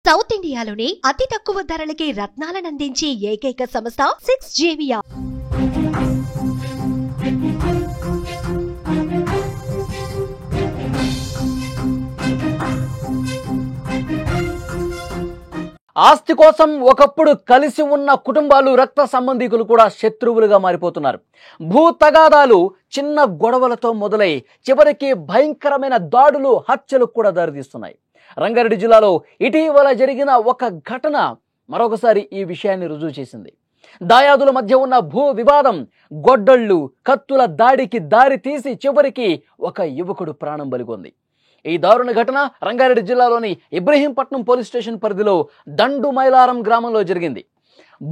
South ఇండియాలోని అతి తక్కువ ధరలకి రత్నాలనందించే ఏకైక సంస్థ 6JVR. ఆస్తి కోసం ఒకప్పుడు కలిసి ఉన్న కుటుంబాలు రక్త సంబంధికులు కూడా శత్రువులుగా మారిపోతున్నారు. భూ తగాదాలు చిన్న గొడవలతో మొదలై చివరికి భయంకరమైన దాడులు, హత్యలు కూడా దారితీస్తున్నాయి. రంగారెడ్డి జిల్లాలో ఇటీవల జరిగిన ఒక ఘటన మరొకసారి ఈ విషయాన్ని రుజువు చేసింది. దాయాదుల మధ్య ఉన్న భూ వివాదం గొడ్డళ్ళు, కత్తుల దాడికి దారి తీసి చివరికి ఒక యువకుడు ప్రాణం బలిగొంది. ఈ దారుణ ఘటన రంగారెడ్డి జిల్లాలోని ఇబ్రహీంపట్నం పోలీస్ స్టేషన్ పరిధిలో దండు మైలారం గ్రామంలో జరిగింది.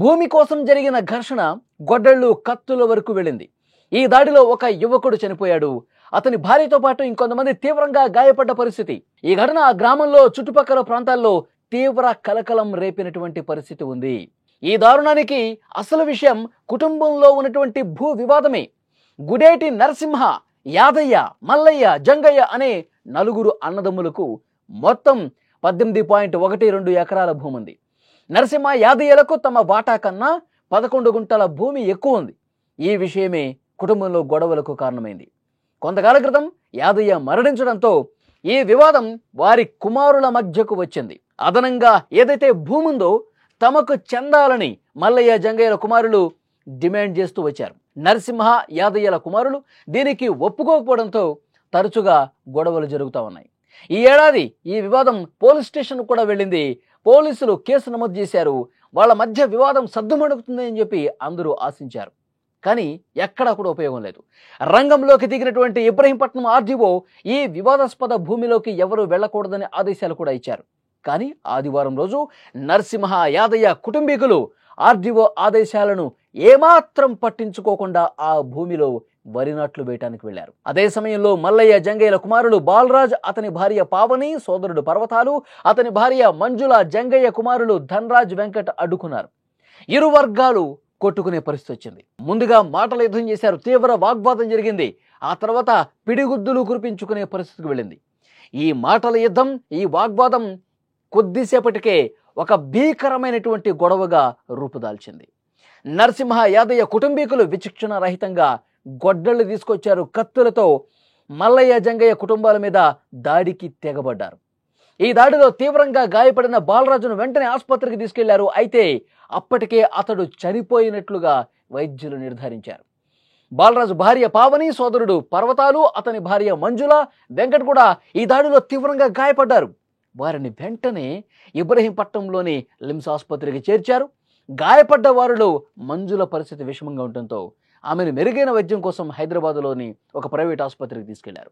భూమి కోసం జరిగిన ఘర్షణ గొడ్డళ్ళు, కత్తుల వరకు వెళ్ళింది. ఈ దాడిలో ఒక యువకుడు చనిపోయాడు. అతని భార్యతో పాటు ఇంకొంతమంది తీవ్రంగా గాయపడ్డ పరిస్థితి. ఈ ఘటన ఆ గ్రామంలో, చుట్టుపక్కల ప్రాంతాల్లో తీవ్ర కలకలం రేపినటువంటి పరిస్థితి ఉంది. ఈ దారుణానికి అసలు విషయం కుటుంబంలో ఉన్నటువంటి భూ వివాదమే. గుడేటి నరసింహ, యాదయ్య, మల్లయ్య, జంగయ్య అనే నలుగురు అన్నదమ్ములకు మొత్తం 18.12 ఎకరాల భూమి ఉంది. నరసింహ, యాదయ్యలకు తమ వాటా కన్నా 11 గుంటల భూమి ఎక్కువ ఉంది. ఈ విషయమే కుటుంబంలో గొడవలకు కారణమైంది. కొంతకాల క్రితం యాదయ్య మరణించడంతో ఈ వివాదం వారి కుమారుల మధ్యకు వచ్చింది. అదనంగా ఏదైతే భూమి ఉందో తమకు చెందాలని మల్లయ్య, జంగయ్యల కుమారులు డిమాండ్ చేస్తూ వచ్చారు. నరసింహ, యాదయ్యల కుమారులు దీనికి ఒప్పుకోకపోవడంతో తరచుగా గొడవలు జరుగుతూ ఉన్నాయి. ఈ ఏడాది ఈ వివాదం పోలీస్ స్టేషన్ కూడా వెళ్ళింది. పోలీసులు కేసు నమోదు చేశారు. వాళ్ళ మధ్య వివాదం సద్దుమణుగుతుంది అని చెప్పి అందరూ ఆశించారు. కానీ ఎక్కడా కూడా ఉపయోగం లేదు. రంగంలోకి దిగినటువంటి ఇబ్రహీంపట్నం ఆర్డీఓ ఈ వివాదాస్పద భూమిలోకి ఎవరు వెళ్ళకూడదని ఆదేశాలు కూడా ఇచ్చారు. కానీ ఆదివారం రోజు నరసింహ, యాదయ్య కుటుంబీకులు ఆర్డీఓ ఆదేశాలను ఏమాత్రం పట్టించుకోకుండా ఆ భూమిలో వరి నాట్లు వేయటానికి వెళ్లారు. అదే సమయంలో మల్లయ్య, జంగయ్యల కుమారులు బాలరాజ్, అతని భార్య పావని, సోదరుడు పర్వతాలు, అతని భార్య మంజుల, జంగయ్య కుమారులు ధనరాజ్, వెంకట్ అడ్డుకున్నారు. ఇరు వర్గాలు కొట్టుకునే పరిస్థితి వచ్చింది. ముందుగా మాటల యుద్ధం చేశారు. తీవ్ర వాగ్వాదం జరిగింది. ఆ తర్వాత పిడిగుద్దులు కురిపించుకునే పరిస్థితికి వెళ్ళింది. ఈ మాటల యుద్ధం, ఈ వాగ్వాదం కొద్దిసేపటికే ఒక భీకరమైనటువంటి గొడవగా రూపుదాల్చింది. నరసింహ, యాదయ్య కుటుంబీకులు విచక్షణ రహితంగా గొడ్డళ్ళు తీసుకొచ్చారు. కత్తులతో మల్లయ్య, జంగయ్య కుటుంబాల మీద దాడికి తెగబడ్డారు. ఈ దాడిలో తీవ్రంగా గాయపడిన బాలరాజును వెంటనే ఆసుపత్రికి తీసుకెళ్లారు. అయితే అప్పటికే అతడు చనిపోయినట్లుగా వైద్యులు నిర్ధారించారు. బాలరాజు భార్య పావని, సోదరుడు పర్వతాలు, అతని భార్య మంజుల, వెంకట్ కూడా ఈ దాడిలో తీవ్రంగా గాయపడ్డారు. వారిని వెంటనే ఇబ్రహీంపట్నంలోని లిమ్స్ ఆసుపత్రికి చేర్చారు. గాయపడ్డ వారిలో మంజుల పరిస్థితి విషమంగా ఉండటంతో ఆమెను మెరుగైన వైద్యం కోసం హైదరాబాద్లోని ఒక ప్రైవేట్ ఆసుపత్రికి తీసుకెళ్లారు.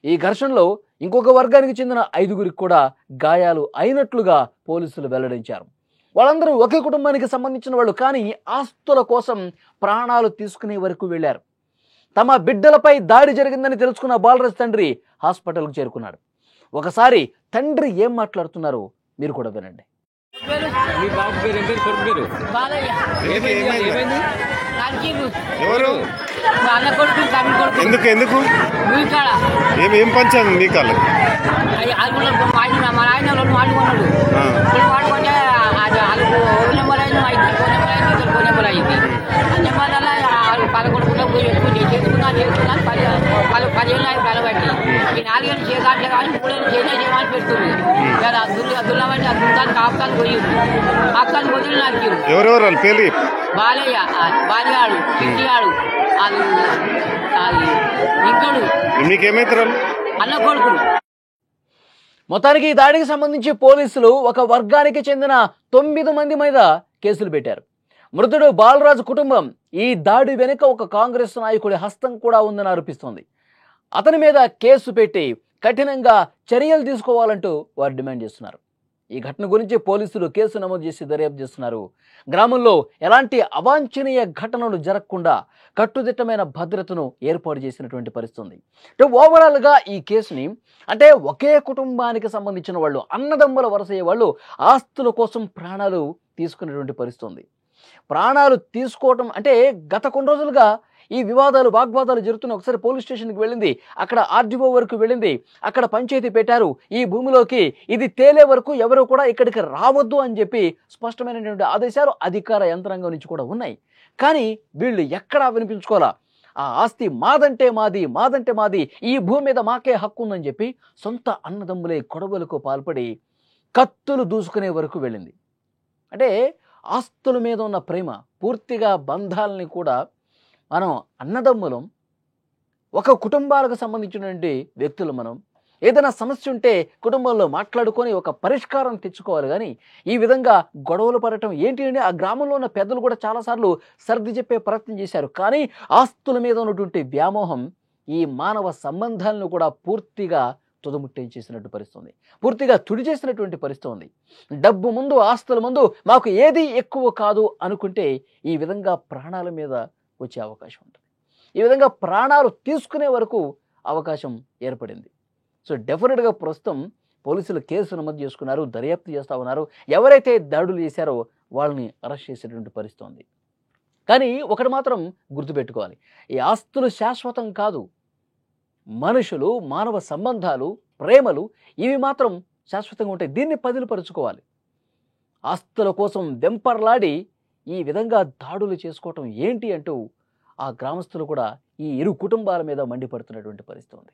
ఈ ఘర్షణలో ఇంకొక వర్గానికి చెందిన 5గురికి కూడా గాయాలు అయినట్లుగా పోలీసులు వెల్లడించారు. వాళ్ళందరూ ఒకే కుటుంబానికి సంబంధించిన వాళ్ళు, కానీ ఆస్తుల కోసం ప్రాణాలు తీసుకునే వరకు వెళ్లారు. తమ బిడ్డలపై దాడి జరిగిందని తెలుసుకున్న బాలరాజ్ తండ్రి హాస్పిటల్కు చేరుకున్నాడు. ఒకసారి తండ్రి ఏం మాట్లాడుతున్నారో మీరు కూడా వినండి. ఎందుకు ఎందుకు ఏం పంచాను మీ కాళ్ళు ఎవరెవరు వాళ్ళ పేరు? బాలయ్య, బాలిగాడు, చిట్టిగాడు, ఇంకోడు. మీకేమైతారు? అన్న కొడుకులు. మొత్తానికి ఈ దాడికి సంబంధించి పోలీసులు ఒక వర్గానికి చెందిన 9 మంది మీద కేసులు పెట్టారు. మృతుడు బాలరాజు కుటుంబం ఈ దాడి వెనుక ఒక కాంగ్రెస్ నాయకుడి హస్తం కూడా ఉందని ఆరోపిస్తోంది. అతని మీద కేసు పెట్టి కఠినంగా చర్యలు తీసుకోవాలంటూ వారు డిమాండ్ చేస్తున్నారు. ఈ ఘటన గురించి పోలీసులు కేసు నమోదు చేసి దర్యాప్తు చేస్తున్నారు. గ్రామంలో ఎలాంటి అవాంఛనీయ ఘటనలు జరగకుండా కట్టుదిట్టమైన భద్రతను ఏర్పాటు చేసినటువంటి పరిస్థితి. ఓవరాల్గా ఈ కేసుని అంటే ఒకే కుటుంబానికి సంబంధించిన వాళ్ళు, అన్నదమ్ముల వరసయ్యే వాళ్ళు ఆస్తుల కోసం ప్రాణాలు తీసుకునేటువంటి పరిస్థితి. ప్రాణాలు తీసుకోవటం అంటే గత కొన్ని రోజులుగా ఈ వివాదాలు వాగ్వాదాలు జరుగుతున్న ఒకసారి పోలీస్ స్టేషన్కి వెళ్ళింది, అక్కడ ఆర్డీఓ వరకు వెళ్ళింది, అక్కడ పంచాయతీ పెట్టారు. ఈ భూమిలోకి ఇది తేలే వరకు ఎవరు కూడా ఇక్కడికి రావద్దు అని చెప్పి స్పష్టమైనటువంటి ఆదేశాలు అధికార యంత్రాంగం నుంచి కూడా ఉన్నాయి. కానీ వీళ్ళు ఎక్కడా వినిపించుకోవాలా. ఆ ఆస్తి మాదంటే మాది, మాదంటే మాది, ఈ భూమి మీద మాకే హక్కు ఉందని చెప్పి సొంత అన్నదమ్ములే గొడవలకు పాల్పడి కత్తులు దూసుకునే వరకు వెళ్ళింది. అంటే ఆస్తుల మీద ఉన్న ప్రేమ, పూర్తిగా బంధాలని కూడా మనం అన్నదమ్ములం, ఒక కుటుంబాలకు సంబంధించినటువంటి వ్యక్తులు మనం ఏదైనా సమస్య ఉంటే కుటుంబంలో మాట్లాడుకొని ఒక పరిష్కారం తెచ్చుకోవాలి. కానీ ఈ విధంగా గొడవలు పడటం ఏంటి అని ఆ గ్రామంలో ఉన్న పెద్దలు కూడా చాలాసార్లు సర్ది చెప్పే ప్రయత్నం చేశారు. కానీ ఆస్తుల మీద ఉన్నటువంటి వ్యామోహం ఈ మానవ సంబంధాలను కూడా పూర్తిగా తుదముట్టించేసినట్టు పరిస్థితుంది, పూర్తిగా తుడి చేసినటువంటి పరిస్థితి ఉంది. డబ్బు ముందు, ఆస్తుల ముందు మాకు ఏది ఎక్కువ కాదు అనుకుంటే ఈ విధంగా ప్రాణాల మీద వచ్చే అవకాశం ఉంటుంది. ఈ విధంగా ప్రాణాలు తీసుకునే వరకు అవకాశం ఏర్పడింది. సో డెఫినెట్గా ప్రస్తుతం పోలీసులు కేసు నమోదు చేసుకున్నారు, దర్యాప్తు చేస్తూ ఉన్నారు. ఎవరైతే దాడులు చేశారో వాళ్ళని అరెస్ట్ చేసేటువంటి పరిస్థితి ఉంది. కానీ ఒకటి మాత్రం గుర్తుపెట్టుకోవాలి, ఈ ఆస్తులు శాశ్వతం కాదు. మనుషులు, మానవ సంబంధాలు, ప్రేమలు ఇవి మాత్రం శాశ్వతంగా ఉంటాయి. దీన్ని పదిలపరుచుకోవాలి. ఆస్తుల కోసం వెంపర్లాడి ఈ విధంగా దాడులు చేసుకోవటం ఏంటి అంటూ ఆ గ్రామస్తులు కూడా ఈ ఇరు కుటుంబాల మీద మండిపడుతున్నటువంటి పరిస్థితి ఉంది.